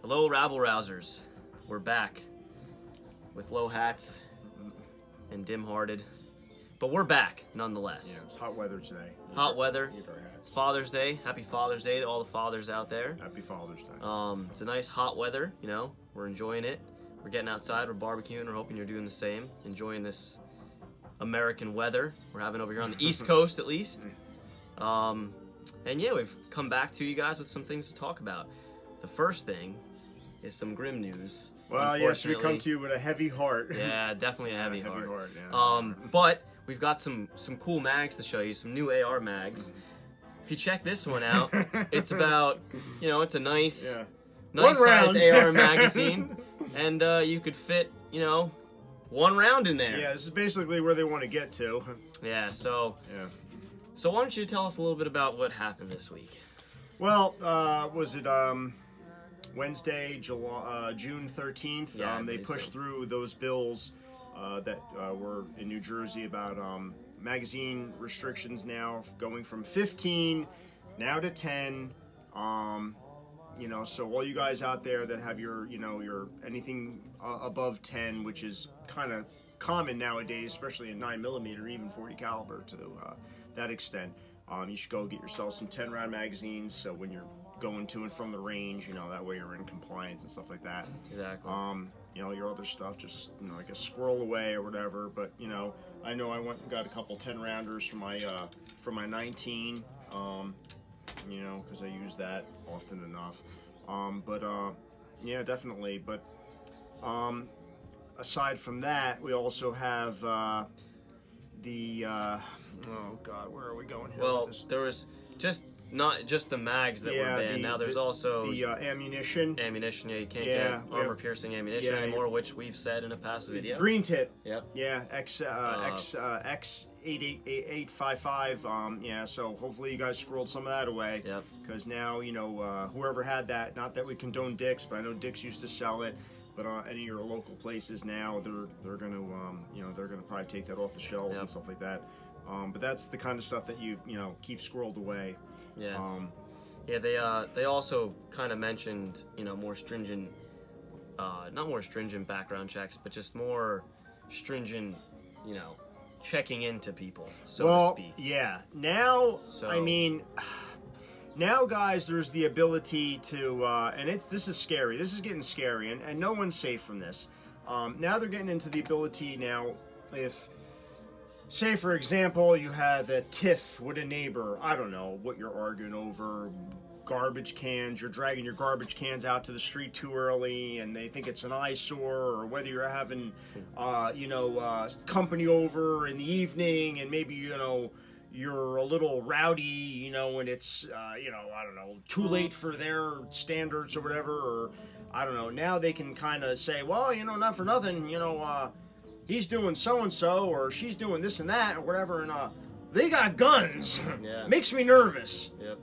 Hello, rabble-rousers. We're back with low hats and dim-hearted. But we're back, nonetheless. Yeah, it's hot weather today. Hot weather. Need our hats. It's Father's Day. Happy Father's Day to all the fathers out there. Happy Father's Day. It's a nice hot weather, you know. We're enjoying it. We're getting outside. We're barbecuing. We're hoping you're doing the same. Enjoying this American weather we're having over here on the East Coast, at least. And yeah, we've come back to you guys with some things to talk about. The first thing is some grim news. Well, yes, we come to you with a heavy heart. Yeah, definitely a heavy heart. Yeah. But we've got some cool mags to show you, some new AR mags. If you check this one out, it's about, you know, it's a nice sized AR magazine, and you could fit, you know, one round in there. Yeah, this is basically where they want to get to. Yeah, so Yeah. So why don't you tell us a little bit about what happened this week? Well, was it Wednesday, June 13th? Yeah, they pushed through those bills that were in New Jersey about magazine restrictions now going from 15 now to 10. You know, so all you guys out there that have your anything above 10, which is kind of common nowadays, especially in 9mm, even 40 caliber to that extent, you should go get yourself some 10-round magazines. So when you're going to and from the range, you know, that way you're in compliance and stuff like that. Exactly. You know, your other stuff just, you know, I guess squirrel away or whatever. But you know, I know I went and got a couple 10-rounders for my 19. You know, because I use that often enough. Yeah, definitely. But aside from that, we also have oh God, where are we going here? Well, there was not just the mags that were banned. Now there's also the ammunition. Ammunition. Yeah, you can't get armor-piercing ammunition anymore, which we've said in a past video. Green tip. Yep. Yeah, X88855. Yeah, so hopefully you guys squirreled some of that away. Yep. Because now, you know, whoever had that, not that we condone Dick's, but I know Dick's used to sell it. But any of your local places now, they're gonna you know, they're gonna probably take that off the shelves and stuff like that. But that's the kind of stuff that you know, keep squirreled away. Yeah. Yeah, they also kind of mentioned, you know, more stringent, not more stringent background checks, but just more stringent, you know, checking into people, so to speak. Yeah. Now, I mean, now, guys, there's the ability to, and this is scary. This is getting scary, and no one's safe from this. Now they're getting into the ability now, if, say, for example, you have a tiff with a neighbor. I don't know what you're arguing over. Garbage cans. You're dragging your garbage cans out to the street too early, and they think it's an eyesore. Or whether you're having, you know, company over in the evening, and maybe, you know, you're a little rowdy, you know, and it's, you know, I don't know, too late for their standards or whatever. Or I don't know. Now they can kind of say, well, you know, not for nothing, you know, he's doing so-and-so, or she's doing this and that, or whatever, and they got guns. Yeah. Makes me nervous. Yep.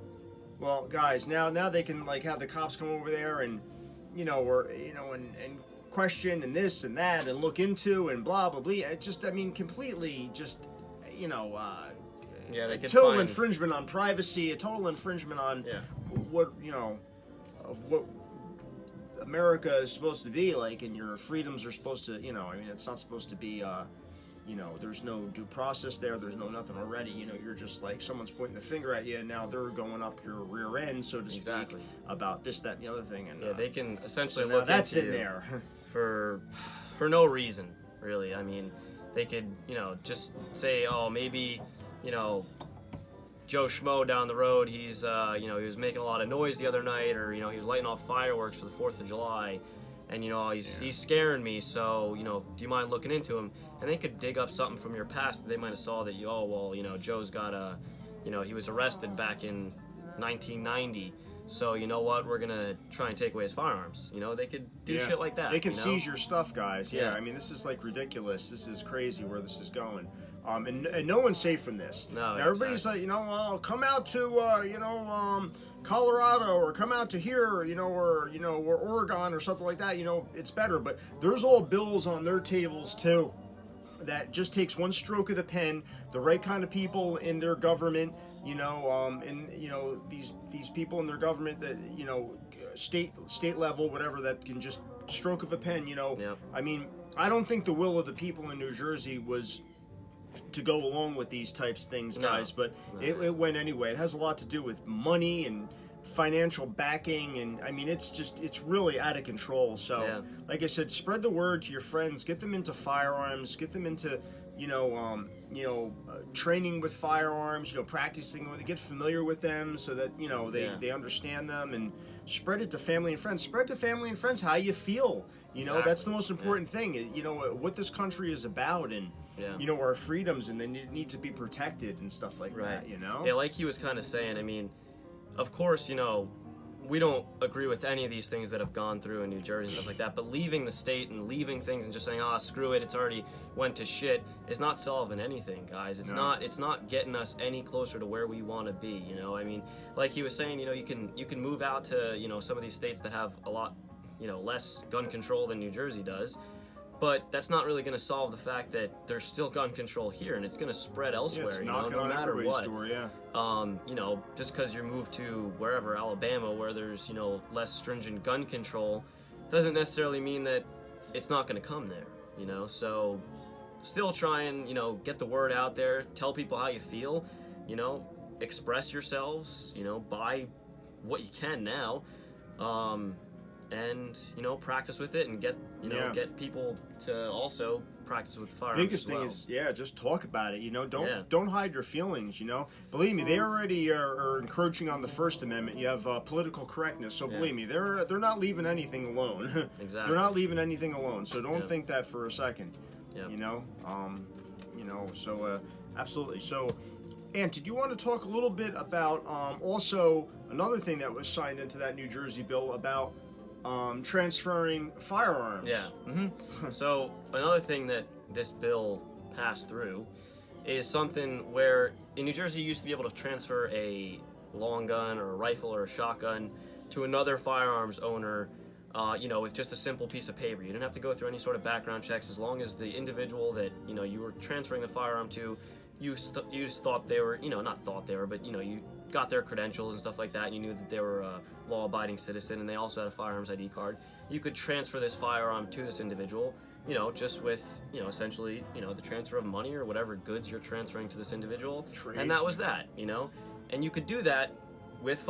Well, guys, now they can, like, have the cops come over there and, you know, or, you know, and question and this and that and look into and blah, blah, blah. It just, I mean, completely just, you know, yeah, they could total infringement on privacy, a total infringement on what, you know, of what America is supposed to be like, and your freedoms are supposed to, you know, I mean, it's not supposed to be, you know, there's no due process there, there's no nothing already, you know, you're just like, someone's pointing the finger at you, and now they're going up your rear end, so to speak, about this, that, and the other thing. And yeah, they can essentially so look that's into in there. for no reason, really. I mean, they could, you know, just say, oh, maybe, you know, Joe Schmo down the road, he's, you know, he was making a lot of noise the other night, or, you know, he was lighting off fireworks for the 4th of July, and, you know, he's scaring me, so, you know, do you mind looking into him? And they could dig up something from your past that they might have saw that you, oh, well, you know, Joe's got a, you know, he was arrested back in 1990, so, you know what, we're gonna try and take away his firearms. You know, they could do shit like that. They can you know? seize your stuff, guys. Yeah. I mean, this is, like, ridiculous. This is crazy where this is going. And no one's safe from this. No, now, everybody's like, you know, come out to, you know, Colorado, or come out to here, you know, or Oregon or something like that. You know, it's better. But there's all bills on their tables too. That just takes one stroke of the pen, the right kind of people in their government, you know, and you know, these people in their government that, you know, state level, whatever, that can just stroke of a pen, Yep. I mean, I don't think the will of the people in New Jersey was to go along with these types of things, guys, but it went anyway. It has a lot to do with money and financial backing, and I mean, it's really out of control. So, like I said, spread the word to your friends, get them into firearms, get them into training with firearms, practicing with it, get familiar with them so that they understand them, and spread it to family and friends. Spread to family and friends how you feel. That's the most important thing. What this country is about, and our freedoms, and they need to be protected and stuff like that. Yeah, like he was kind of saying. I mean, of course, we don't agree with any of these things that have gone through in New Jersey and stuff like that, but leaving the state and leaving things and just saying, screw it, it's already went to shit, is not solving anything, guys. It's not getting us any closer to where we want to be, I mean, like he was saying, you can move out to, some of these states that have a lot, less gun control than New Jersey does, but that's not really going to solve the fact that there's still gun control here, and it's going to spread elsewhere, no matter what. Door, just because you move to wherever, Alabama, where there's, less stringent gun control, doesn't necessarily mean that it's not going to come there, So still try and, get the word out there, tell people how you feel, express yourselves, buy what you can now. And practice with it, and get people to also practice with firearms. Biggest thing is just talk about it. Don't hide your feelings. Believe me, they already are encroaching on the First Amendment. You have political correctness, so believe me, they're not leaving anything alone. Exactly. They're not leaving anything alone. So don't think that for a second. Yep. So absolutely. So, Ant, did you want to talk a little bit about also another thing that was signed into that New Jersey bill about transferring firearms? Yeah. Mm-hmm. So another thing that this bill passed through is something where in New Jersey you used to be able to transfer a long gun or a rifle or a shotgun to another firearms owner, with just a simple piece of paper. You didn't have to go through any sort of background checks, as long as the individual that you were transferring the firearm to, you just thought they were, not thought they were, but you got their credentials and stuff like that, and you knew that they were a law-abiding citizen, and they also had a firearms ID card. You could transfer this firearm to this individual, just with, essentially, the transfer of money or whatever goods you're transferring to this individual. Trade. And that was that, And you could do that with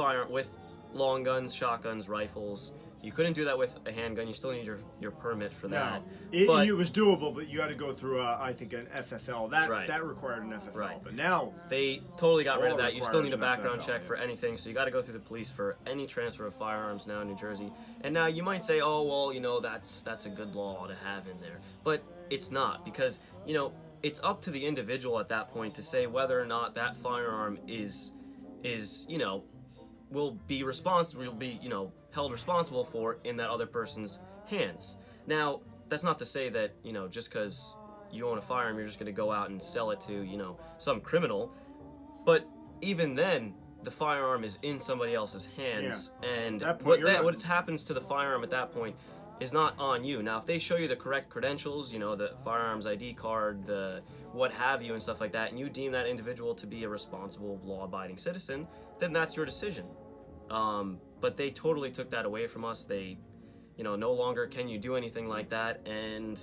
long guns, shotguns, rifles. You couldn't do that with a handgun. You still need your permit for that. No, it was doable, but you had to go through, I think, an FFL. That required an FFL. Right. But now they totally got rid of that. You still need a an background FFL, check for anything, so you got to go through the police for any transfer of firearms now in New Jersey. And now you might say, oh well, that's a good law to have in there, but it's not, because it's up to the individual at that point to say whether or not that firearm is will be held responsible for in that other person's hands. Now, that's not to say that, just because you own a firearm, you're just going to go out and sell it to, some criminal. But even then, the firearm is in somebody else's hands. Yeah. And what happens to the firearm at that point is not on you. Now, if they show you the correct credentials, the firearms ID card, the what have you and stuff like that, and you deem that individual to be a responsible, law-abiding citizen, then that's your decision. But they totally took that away from us. They, no longer can you do anything like that, and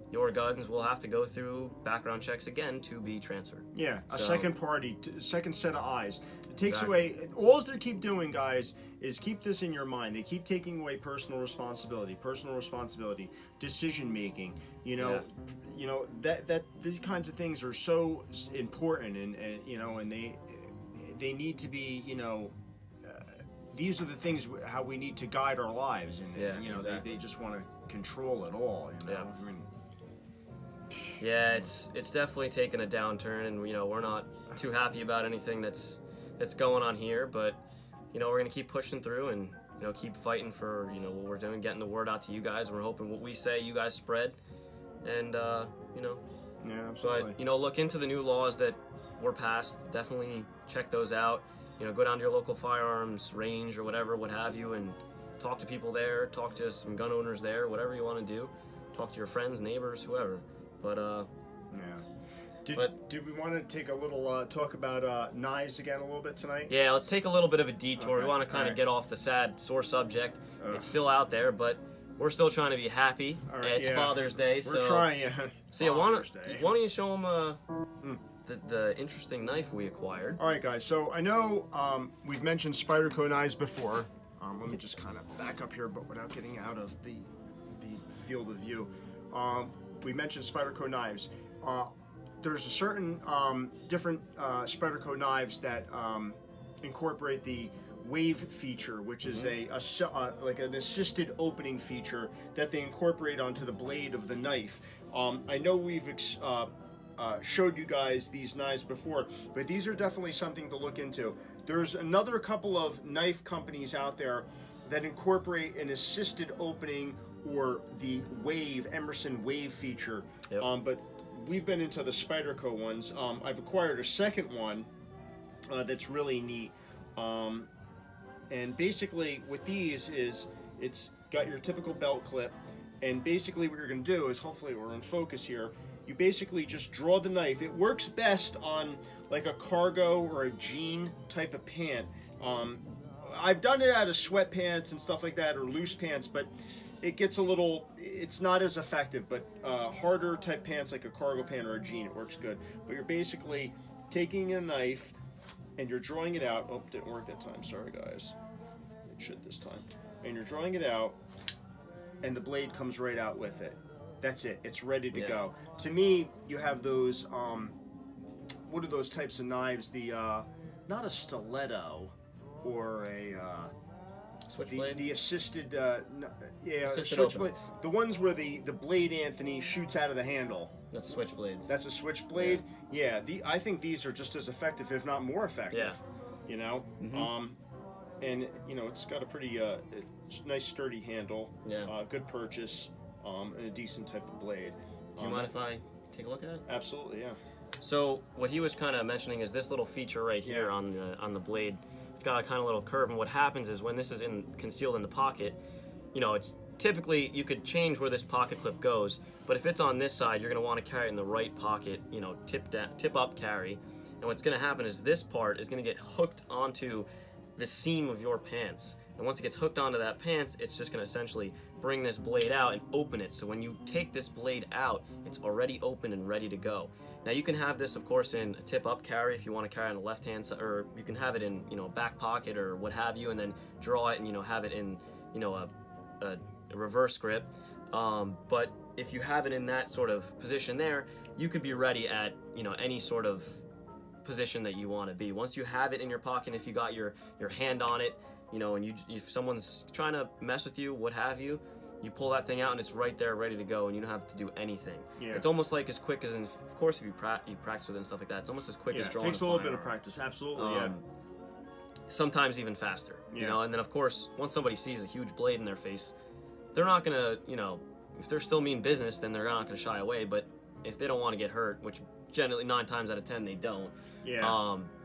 your guns will have to go through background checks again to be transferred. Yeah, a second party, second set of eyes. It takes away, all they keep doing, guys, is keep this in your mind. They keep taking away personal responsibility, decision making. That these kinds of things are so important, and they need to be, these are the things how we need to guide our lives, and exactly. they just want to control it all. Yeah. I mean, yeah, it's definitely taken a downturn, and we're not too happy about anything that's going on here, but we're gonna keep pushing through and keep fighting for what we're doing, getting the word out to you guys. We're hoping what we say you guys spread, and yeah, absolutely. But look into the new laws that were passed. Definitely check those out. Go down to your local firearms range or whatever, what have you, and talk to people there, talk to some gun owners there, whatever you want to do. Talk to your friends, neighbors, whoever. But yeah. Did we want to take a little talk about knives again a little bit tonight? Yeah, let's take a little bit of a detour. Okay. We want to kind of get off the sad, sore subject. It's still out there, but we're still trying to be happy. All right, It's Father's Day, we're trying. Yeah. So why don't you show them the interesting knife we acquired? All right, guys. So I know we've mentioned Spyderco Knives before. Let me just kind of back up here, but without getting out of the field of view. We mentioned Spyderco Knives. There's a certain different Spyderco Knives that incorporate the wave feature, which is like an assisted opening feature that they incorporate onto the blade of the knife. I know we've showed you guys these knives before, but these are definitely something to look into. There's another couple of knife companies out there that incorporate an assisted opening or the Emerson wave feature. Yep. But we've been into the Spyderco ones. I've acquired a second one that's really neat. And basically with these is it's got your typical belt clip, and basically what you're going to do is, hopefully we're in focus here, you basically just draw the knife. It works best on like a cargo or a jean type of pant. I've done it out of sweatpants and stuff like that, or loose pants, but it gets a little, it's not as effective. But harder type pants like a cargo pant or a jean, it works good. But you're basically taking a knife and you're drawing it out. Oh, didn't work that time, sorry guys. It should this time. And you're drawing it out, and the blade comes right out with it. That's it, it's ready to go. To me, you have those, what are those types of knives? The, not a stiletto, or a, Switchblade? the assisted, Assisted switchblade. openings. The ones where the blade, Anthony, shoots out of the handle. That's switchblades. That's a switchblade? Yeah, I think these are just as effective, if not more effective. Yeah. You know? And, you know, it's got a pretty nice sturdy handle. Yeah. Good purchase. And a decent type of blade. Do you mind if I take a look at it? Absolutely, yeah. So what he was kind of mentioning is this little feature right here on the blade. It's got a kind of little curve, and what happens is when this is concealed in the pocket, you know, it's typically you could change where this pocket clip goes, but if it's on this side, you're going to want to carry it in the right pocket, you know, tip up carry. And what's going to happen is this part is going to get hooked onto the seam of your pants. And once it gets hooked onto that pants, it's just going to essentially bring this blade out and open it. So when you take this blade out, it's already open and ready to go. Now you can have this, of course, in a tip-up carry if you want to carry on the left-hand side, or you can have it in, you know, back pocket or what have you, and then draw it and, you know, have it in, you know, a reverse grip. But if you have it in that sort of position there, you could be ready at, you know, any sort of position that you want to be. Once you have it in your pocket, if you got your hand on it, you know, and if someone's trying to mess with you, what have you, you pull that thing out and it's right there ready to go, and you don't have to do anything. Yeah. It's almost like as quick as, of course, if you practice with it and stuff like that, it's almost as quick as drawing. It takes a little bit of practice, absolutely, sometimes even faster, you know, and then of course, once somebody sees a huge blade in their face, they're not gonna, you know, if they're still mean business, then they're not gonna shy away, but if they don't want to get hurt, which generally 9 times out of 10 they don't,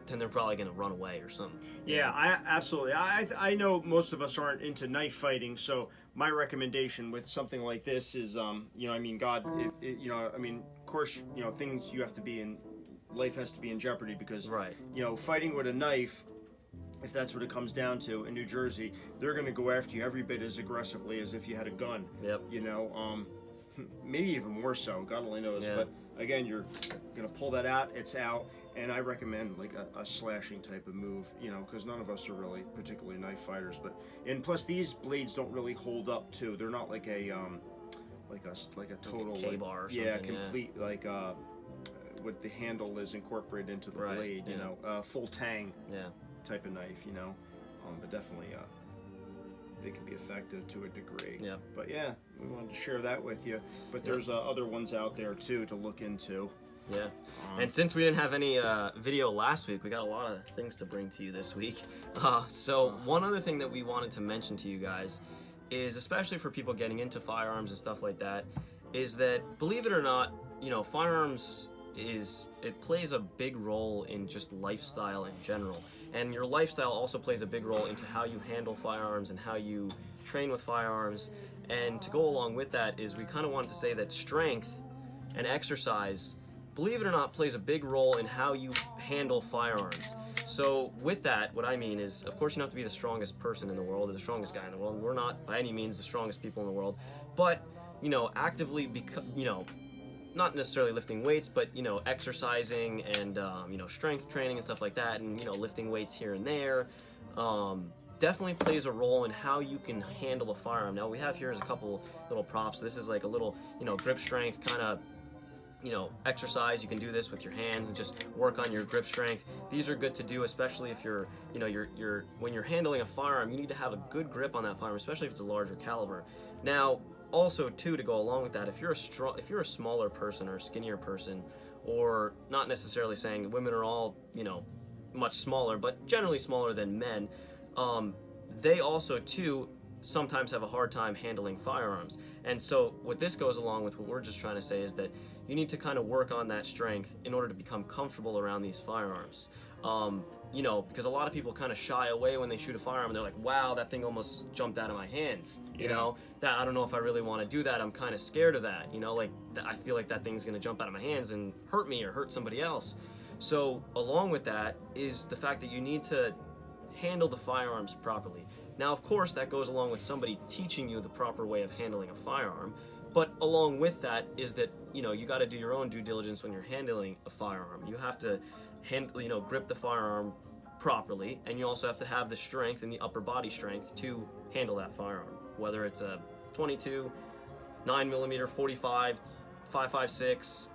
then they're probably going to run away or something. Yeah, absolutely. I know most of us aren't into knife fighting, so my recommendation with something like this is, you know, I mean, God, you know, I mean, of course, you know, things you have to be in, life has to be in jeopardy because, you know, fighting with a knife, if that's what it comes down to, in New Jersey, they're going to go after you every bit as aggressively as if you had a gun. Yep. You know, maybe even more so, God only knows. But again, you're going to pull that out, it's out. And I recommend like a slashing type of move, you know, because none of us are really particularly knife fighters. And plus these blades don't really hold up too. They're not like a total like a K-bar or something, complete like what the handle is incorporated into the blade. You know, full tang type of knife. You know, but definitely they can be effective to a degree. Yeah. But yeah, we wanted to share that with you. But there's other ones out there too to look into. Yeah, and since we didn't have any video last week, we got a lot of things to bring to you this week. So one other thing that we wanted to mention to you guys is, especially for people getting into firearms and stuff like that, is that, believe it or not, you know, firearms it plays a big role in just lifestyle in general. And your lifestyle also plays a big role into how you handle firearms and how you train with firearms. And to go along with that is we kind of wanted to say that strength and exercise, believe it or not, plays a big role in how you handle firearms. So with that, what I mean is, of course, you don't have to be the strongest person in the world or the strongest guy in the world. We're not by any means the strongest people in the world, but actively not necessarily lifting weights, but exercising and strength training and stuff like that, and lifting weights here and there. Definitely plays a role in how you can handle a firearm. Now we have here is a couple little props. This is like a little grip strength kind of exercise. You can do this with your hands and just work on your grip strength. These are good to do, especially if you're when you're handling a firearm, you need to have a good grip on that firearm, especially if it's a larger caliber. Now, also too, to go along with that, if you're a smaller person or a skinnier person, or not necessarily saying women are all much smaller, but generally smaller than men, they also too sometimes have a hard time handling firearms. And so what this goes along with what we're just trying to say is that you need to kind of work on that strength in order to become comfortable around these firearms. Because a lot of people kind of shy away when they shoot a firearm, and they're like, wow, that thing almost jumped out of my hands. That I don't know if I really want to do that. I'm kind of scared of that. I feel like that thing's going to jump out of my hands and hurt me or hurt somebody else. So along with that is the fact that you need to handle the firearms properly. Now, of course, that goes along with somebody teaching you the proper way of handling a firearm, but along with that is that, you got to do your own due diligence when you're handling a firearm. You have to grip the firearm properly, and you also have to have the strength and the upper body strength to handle that firearm, whether it's a 22, 9mm, 45, 5.56,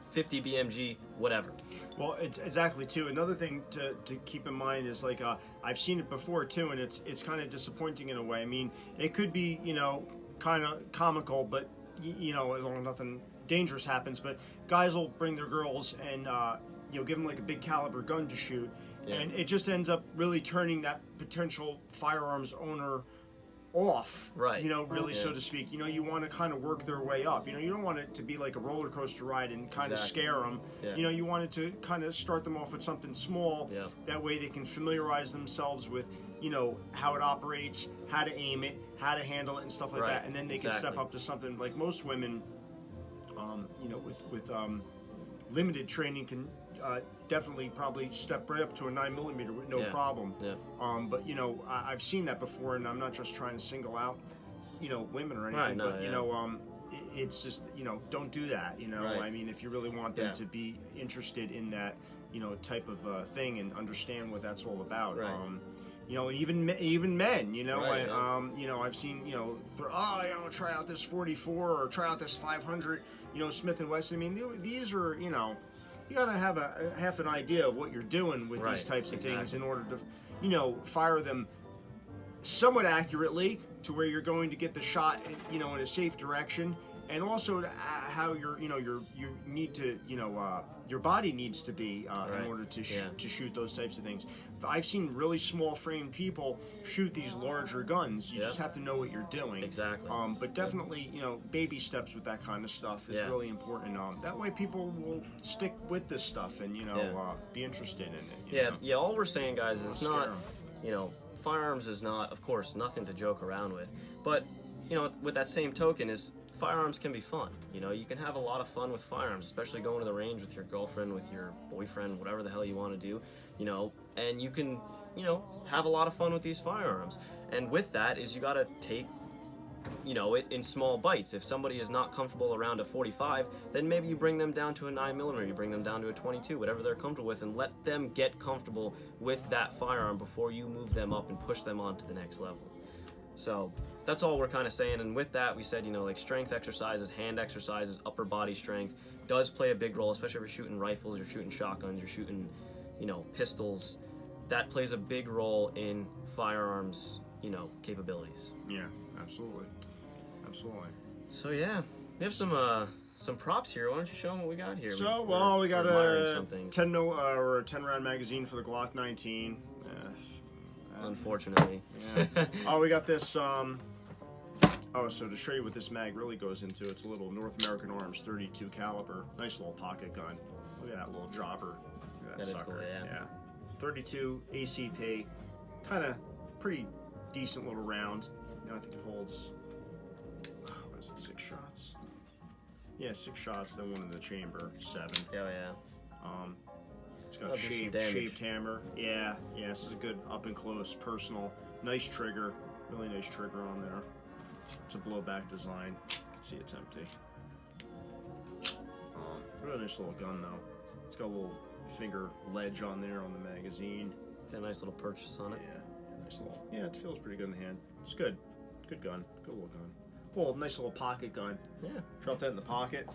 50 BMG, whatever. Well, it's exactly too. Another thing to keep in mind is like I've seen it before too, and it's kind of disappointing in a way. I mean, it could be kind of comical, but as long as nothing dangerous happens. But guys will bring their girls and give them like a big caliber gun to shoot, and it just ends up really turning that potential firearms owner off, right? Really, so to speak. You want to kind of work their way up. You don't want it to be like a roller coaster ride and kind of scare them. You want it to kind of start them off with something small. That way they can familiarize themselves with how it operates, how to aim it, how to handle it, and stuff like that. And then they can step up to something like most women, with limited training can definitely probably step right up to a 9mm with no problem. But I've seen that before, and I'm not just trying to single out women or anything, but it's just don't do that. I mean, if you really want them to be interested in that type of thing and understand what that's all about. And even men, I've seen, try out this 44 or try out this 500, Smith & Wesson. I mean, these are, you gotta have a half an idea of what you're doing with these types of things in order to, fire them somewhat accurately to where you're going to get the shot, in a safe direction, and also how you need to, your body needs to be in order to shoot those types of things. I've seen really small framed people shoot these larger guns. You just have to know what you're doing. Exactly. But definitely, baby steps with that kind of stuff is really important. That way people will stick with this stuff and, be interested in it. Yeah, all we're saying, guys, is it's not, firearms is not, of course, nothing to joke around with. But, with that same token is firearms can be fun. You can have a lot of fun with firearms, especially going to the range with your girlfriend, with your boyfriend, whatever the hell you want to do, and you can, have a lot of fun with these firearms. And with that is you got to take, it in small bites. If somebody is not comfortable around a 45, then maybe you bring them down to a 9mm, you bring them down to a 22, whatever they're comfortable with, and let them get comfortable with that firearm before you move them up and push them on to the next level. So that's all we're kind of saying. And with that, we said, like strength exercises, hand exercises, upper body strength does play a big role, especially if you're shooting rifles, you're shooting shotguns, you're shooting, pistols. That plays a big role in firearms, capabilities. Yeah, absolutely. Absolutely. So yeah, we have some props here. Why don't you show them what we got here? So, we got a 10 round magazine for the Glock 19. Unfortunately. Yeah. We got this, so to show you what this mag really goes into, it's a little North American Arms 32 caliber. Nice little pocket gun. Look at that little jobber. Look at that sucker. Is cool, yeah. 32 ACP. Kind of pretty decent little round. I think it holds, 6 shots? Yeah, 6 shots, then one in the chamber, 7. Oh yeah. It's got That'll a do some shaved, damage. shaved hammer. Yeah, this is a good up and close, personal, nice trigger. Really nice trigger on there. It's a blowback design. You can see it's empty. Really nice little gun though. It's got a little finger ledge on there on the magazine. Got a nice little purchase on it. Yeah, nice little. Yeah, it feels pretty good in the hand. It's good. Good gun. Good little gun. Well, nice little pocket gun. Yeah. Drop that in the pocket.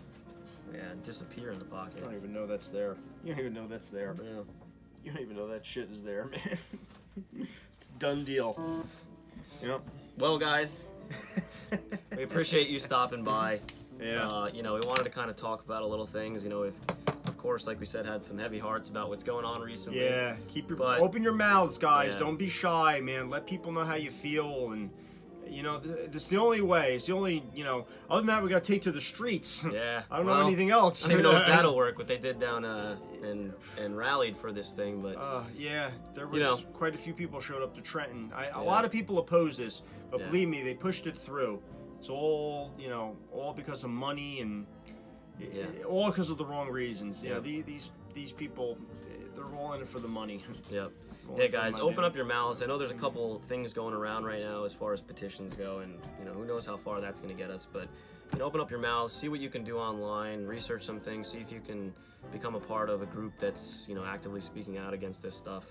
Yeah, disappear in the pocket. You don't even know that's there. You don't even know that's there. Yeah. You don't even know that shit is there, man. It's a done deal. Yep. Well, guys, we appreciate you stopping by. Yeah. You know, we wanted to kind of talk about a little things. You know, if of course, like we said, had some heavy hearts about what's going on recently. Yeah. Open your mouths, guys. Yeah. Don't be shy, man. Let people know how you feel, and you know, it's the only way. It's the only, you know. Other than that, we got to take to the streets. Yeah. I don't know anything else. I don't even know if that'll work. What they did down and rallied for this thing, but yeah, there was quite a few people showed up to Trenton. A lot of people oppose this, but believe me, they pushed it through. It's all, you know, all because of money and all because of the wrong reasons. You know, these people, they're all in it for the money. Yep. Yeah, guys, open up your mouths. I know there's a couple things going around right now as far as petitions go, and you know, who knows how far that's going to get us. But you know, open up your mouths, see what you can do online, research some things, see if you can become a part of a group that's, you know, actively speaking out against this stuff.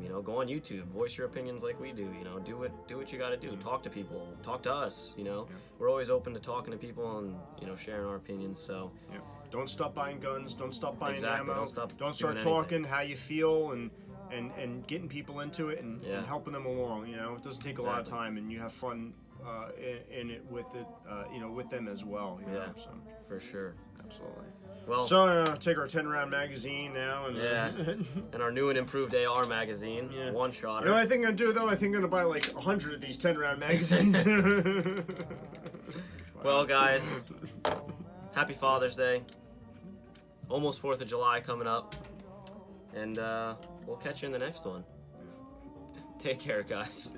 You know, go on YouTube, voice your opinions like we do. You know, do what you got to do. Talk to people, talk to us. You know, we're always open to talking to people and, you know, sharing our opinions. So. Yeah. Don't stop buying guns. Don't stop buying ammo. Don't start doing talking anything. how you feel and getting people into it and helping them along. You know, it doesn't take a lot of time, and you have fun in it with it. You know, with them as well. You know, so. For sure. Absolutely. Well, so take our 10-round magazine now and and our new and improved AR magazine, one shot. You know what I think I'm gonna do though? I think I'm gonna buy like 100 of these 10-round magazines. Well, guys, happy Father's Day. Almost 4th of July coming up, and we'll catch you in the next one. Take care, guys.